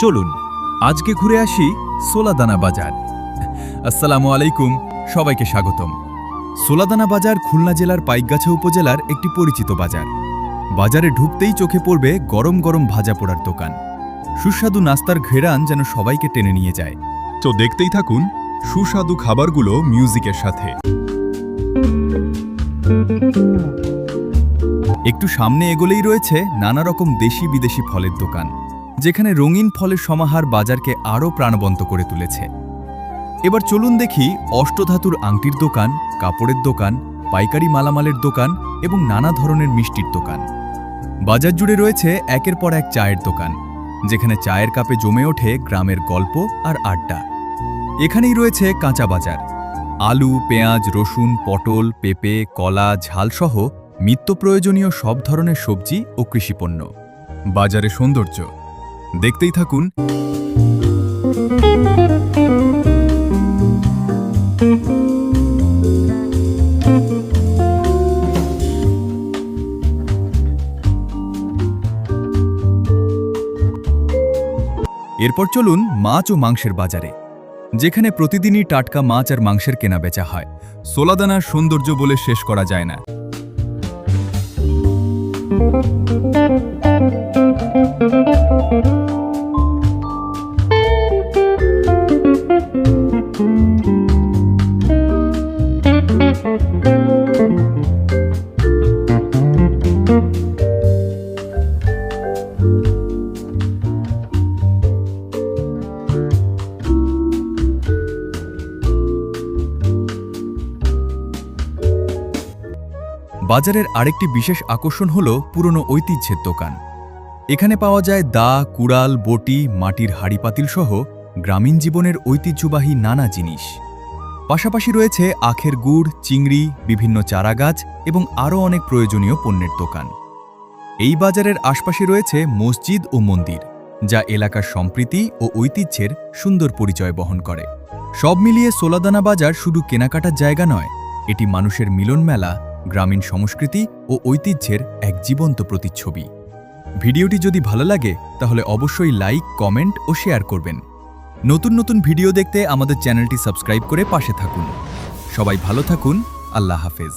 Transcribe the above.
চলুন আজকে ঘুরে আসি সোলাদানা বাজার। আসসালামু আলাইকুম, সবাইকে স্বাগতম। সোলাদানা বাজার খুলনা জেলার পাইকগাছা উপজেলার একটি পরিচিত বাজার। বাজারে ঢুকতেই চোখে পড়বে গরম গরম ভাজা পোড়ার দোকান। সুস্বাদু নাস্তার ঘেরান যেন সবাইকে টেনে নিয়ে যায়। তো দেখতেই থাকুন সুস্বাদু খাবারগুলো মিউজিকের সাথে। একটু সামনে এগোলেই রয়েছে নানা রকম দেশি বিদেশি ফলের দোকান, যেখানে রঙিন ফলের সমাহার বাজারকে আরও প্রাণবন্ত করে তুলেছে। এবার চলুন দেখি অষ্টধাতুর আংটির দোকান, কাপড়ের দোকান, পাইকারি মালামালের দোকান এবং নানা ধরনের মিষ্টির দোকান। বাজার জুড়ে রয়েছে একের পর এক চায়ের দোকান, যেখানে চায়ের কাপে জমে ওঠে গ্রামের গল্প আর আড্ডা। এখানেই রয়েছে কাঁচা বাজার। আলু, পেঁয়াজ, রসুন, পটল, পেঁপে, কলা, ঝালসহ নিত্য প্রয়োজনীয় সব ধরনের সবজি ও কৃষিপণ্য। বাজারে সৌন্দর্য দেখতেই থাকুন। এরপর চলুন মাছ ও মাংসের বাজারে, যেখানে প্রতিদিনই টাটকা মাছ আর মাংসের কেনা বেচা হয়। সোলাদানার সৌন্দর্য বলে শেষ করা যায় না। বাজারের আরেকটি বিশেষ আকর্ষণ হল পুরনো ঐতিহ্যের দোকান। এখানে পাওয়া যায় দা, কুড়াল, বটি, মাটির হাঁড়িপাতিল সহ গ্রামীণ জীবনের ঐতিহ্যবাহী নানা জিনিস। পাশাপাশি রয়েছে আখের গুড়, চিংড়ি, বিভিন্ন চারাগাছ এবং আরও অনেক প্রয়োজনীয় পণ্যের দোকান। এই বাজারের আশপাশে রয়েছে মসজিদ ও মন্দির, যা এলাকার সম্প্রীতি ও ঐতিহ্যের সুন্দর পরিচয় বহন করে। সব মিলিয়ে সোলাদানা বাজার শুধু কেনাকাটার জায়গা নয়, এটি মানুষের মিলন মেলা, গ্রামীণ সংস্কৃতি ও ঐতিহ্যের এক জীবন্ত প্রতিচ্ছবি। ভিডিওটি যদি ভালো লাগে তাহলে অবশ্যই লাইক, কমেন্ট ও শেয়ার করবেন। নতুন নতুন ভিডিও দেখতে আমাদের চ্যানেলটি সাবস্ক্রাইব করে পাশে থাকুন। সবাই ভালো থাকুন। আল্লাহ হাফেজ।